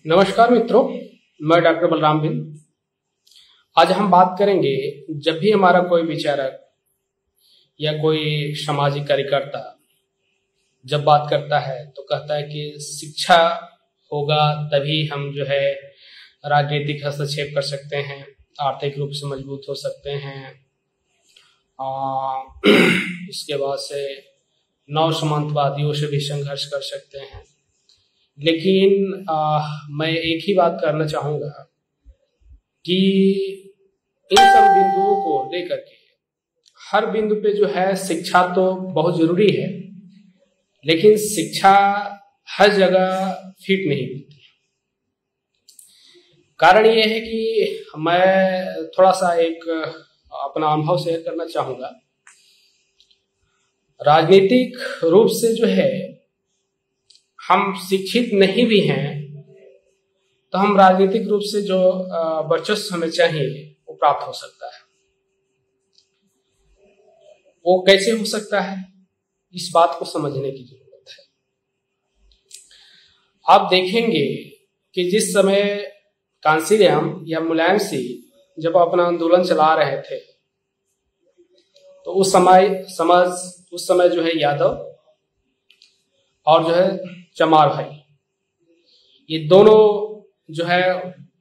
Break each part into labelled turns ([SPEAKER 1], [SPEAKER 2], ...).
[SPEAKER 1] नमस्कार मित्रों, मैं डॉक्टर बलराम बिन। आज हम बात करेंगे, जब भी हमारा कोई विचारक या कोई सामाजिक कार्यकर्ता जब बात करता है तो कहता है कि शिक्षा होगा तभी हम राजनीतिक हस्तक्षेप कर सकते हैं, आर्थिक रूप से मजबूत हो सकते हैं। इसके बाद से नव सामंतवादियों से भी संघर्ष कर सकते हैं। लेकिन मैं एक ही बात करना चाहूँगा कि इन सब बिंदुओं को लेकर के हर बिंदु पे शिक्षा तो बहुत जरूरी है, लेकिन शिक्षा हर जगह फिट नहीं होती। कारण ये है कि मैं थोड़ा सा एक अपना अनुभव शेयर करना चाहूँगा। राजनीतिक रूप से हम शिक्षित नहीं भी हैं तो हम राजनीतिक रूप से जो वर्चस्व हमें चाहिए वो प्राप्त हो सकता है। वो कैसे हो सकता है, इस बात को समझने की जरूरत है। आप देखेंगे कि जिस समय कांसीराम या मुलायम सिंह जब अपना आंदोलन चला रहे थे तो उस समय यादव और चमार भाई, ये दोनों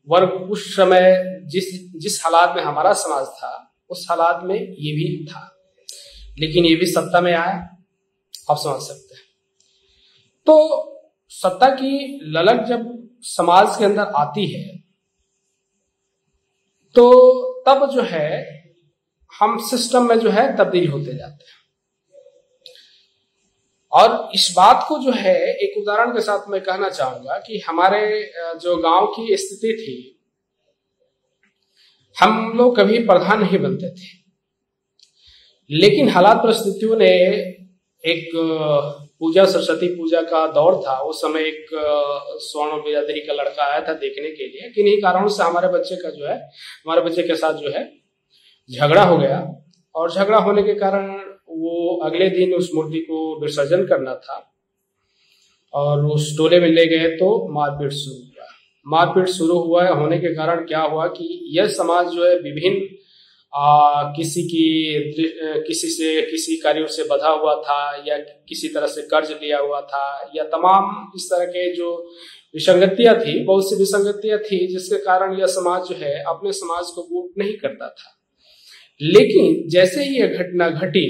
[SPEAKER 1] वर्ग उस समय जिस हालात में हमारा समाज था उस हालात में ये भी था, लेकिन ये भी सत्ता में आया। आप समझ सकते हैं। तो सत्ता की ललक जब समाज के अंदर आती है तो तब हम सिस्टम में तब्दील होते जाते हैं। और इस बात को एक उदाहरण के साथ मैं कहना चाहूंगा कि हमारे जो गांव की स्थिति थी, हम लोग कभी प्रधान नहीं बनते थे, लेकिन हालात परिस्थितियों ने एक सरस्वती पूजा का दौर था। उस समय एक स्वर्ण विद्याधरी का लड़का आया था देखने के लिए। किन्हीं कारणों से हमारे बच्चे के साथ झगड़ा हो गया, और झगड़ा होने के कारण वो अगले दिन उस मूर्ति को विसर्जन करना था और उस टोले में ले गए तो मारपीट शुरू हुआ। होने के कारण क्या हुआ कि यह समाज विभिन्न किसी कार्यों से बंधा हुआ था, या किसी तरह से कर्ज लिया हुआ था, या तमाम इस तरह के जो विसंगतियां थी, बहुत सी विसंगतियां थी, जिसके कारण यह समाज अपने समाज को वोट नहीं करता था। लेकिन जैसे ही यह घटना घटी,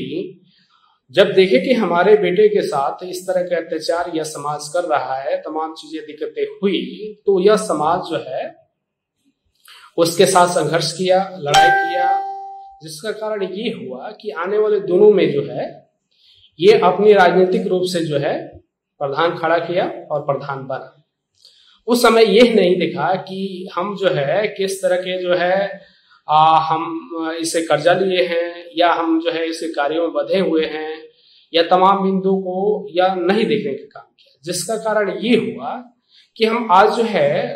[SPEAKER 1] जब देखे कि हमारे बेटे के साथ इस तरह के अत्याचार यह समाज कर रहा है, तमाम चीजें दिक्कतें हुई, तो यह समाज उसके साथ संघर्ष किया, लड़ाई किया, जिसका कारण ये हुआ कि आने वाले दिनों में ये अपनी राजनीतिक रूप से प्रधान खड़ा किया और प्रधान बना। उस समय यह नहीं दिखा कि हम किस तरह के हम इसे कर्जा लिए हैं, या हम इसे कार्यों में बंधे हुए हैं, या तमाम बिंदु को या नहीं देखने का काम किया, जिसका कारण ये हुआ कि हम आज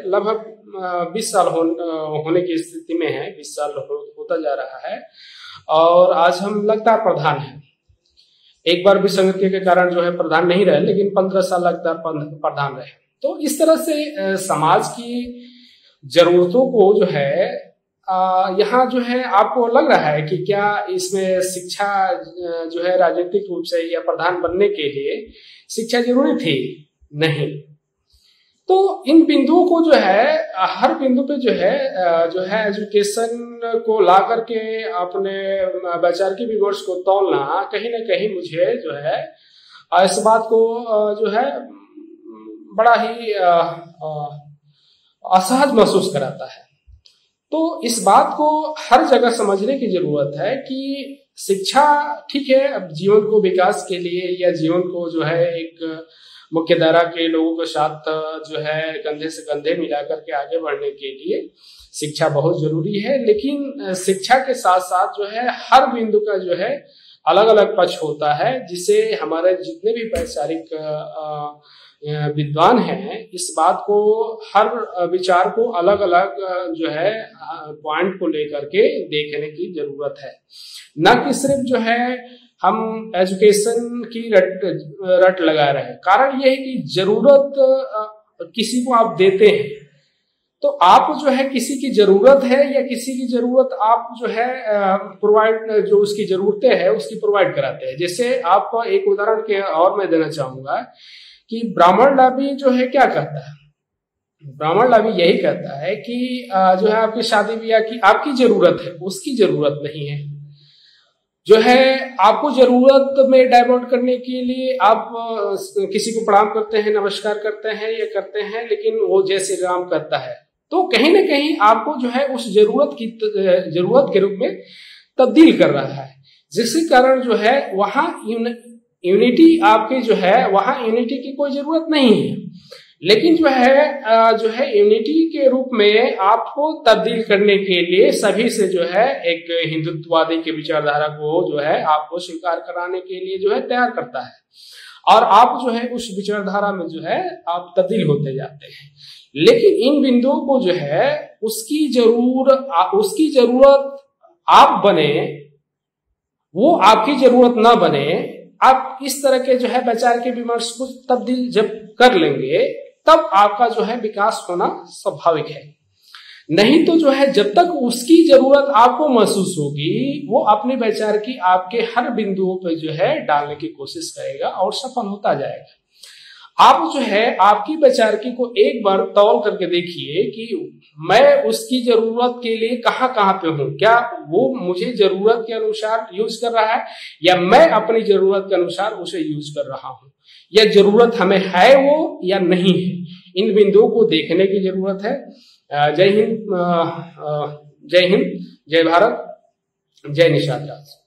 [SPEAKER 1] लगभग 20 साल होने की स्थिति में है। 20 साल होता जा रहा है और आज हम लगातार प्रधान हैं। एक बार विसंगति के कारण प्रधान नहीं रहे, लेकिन 15 साल लगातार प्रधान रहे। तो इस तरह से समाज की जरूरतों को यहाँ आपको लग रहा है कि क्या इसमें शिक्षा राजनीतिक रूप से या प्रधान बनने के लिए शिक्षा जरूरी थी? नहीं। तो इन बिंदुओं को हर बिंदु पे एजुकेशन को ला करके अपने वैचारिक विमर्श को तौलना कहीं ना कहीं मुझे इस बात को बड़ा ही असहज महसूस कराता है। तो इस बात को हर जगह समझने की जरूरत है कि शिक्षा ठीक है, अब जीवन को विकास के लिए या जीवन को एक मुख्य धारा के लोगों के साथ कंधे से कंधे मिलाकर के आगे बढ़ने के लिए शिक्षा बहुत जरूरी है। लेकिन शिक्षा के साथ साथ हर बिंदु का अलग अलग पक्ष होता है, जिसे हमारे जितने भी वैचारिक विद्वान हैं इस बात को, हर विचार को अलग अलग पॉइंट को लेकर के देखने की जरूरत है। न कि सिर्फ हम एजुकेशन की रट लगा रहे हैं। कारण यह है कि जरूरत किसी को आप देते हैं तो आप जो है किसी की जरूरत है या किसी की जरूरत आप जो है प्रोवाइड, जो उसकी जरूरतें है उसकी प्रोवाइड कराते हैं। जैसे आप एक उदाहरण के और मैं देना चाहूंगा कि ब्राह्मण लाभी जो है क्या कहता है, ब्राह्मण लाभी यही कहता है कि जो है आपकी शादी ब्याह की आपकी जरूरत है, उसकी जरूरत नहीं है। जो है आपको जरूरत में डाइवर्ट करने के लिए आप किसी को प्रणाम करते हैं, नमस्कार करते हैं, ये करते हैं, लेकिन वो जय श्री राम करता है, तो कहीं ना कहीं आपको जो है उस जरूरत के रूप में तब्दील कर रहा है, जिसके कारण जो है वहां यूनिटी आपके जो है वहां यूनिटी की कोई जरूरत नहीं है, लेकिन जो है यूनिटी के रूप में आपको तब्दील करने के लिए सभी से जो है एक हिंदुत्ववादी के विचारधारा को जो है आपको स्वीकार कराने के लिए जो है तैयार करता है, और आप जो है उस विचारधारा में जो है आप तब्दील होते जाते हैं। लेकिन इन बिंदुओं को जो है उसकी जरूरत आप बने, वो आपकी जरूरत ना बने, आप इस तरह के जो है विचार के विमर्श को तब्दील जब कर लेंगे तब आपका जो है विकास होना स्वाभाविक है। नहीं तो जो है जब तक उसकी जरूरत आपको महसूस होगी वो अपने विचार की आपके हर बिंदुओं पर जो है डालने की कोशिश करेगा और सफल होता जाएगा। आप जो है आपकी विचारकी को एक बार तौल करके देखिए कि मैं उसकी जरूरत के लिए कहां पे हूं, क्या वो मुझे जरूरत के अनुसार यूज कर रहा है या मैं अपनी जरूरत के अनुसार उसे यूज कर रहा हूं, या जरूरत हमें है वो या नहीं है। इन बिंदुओं को देखने की जरूरत है। जय हिंद, जय भारत, जय निषाद राज।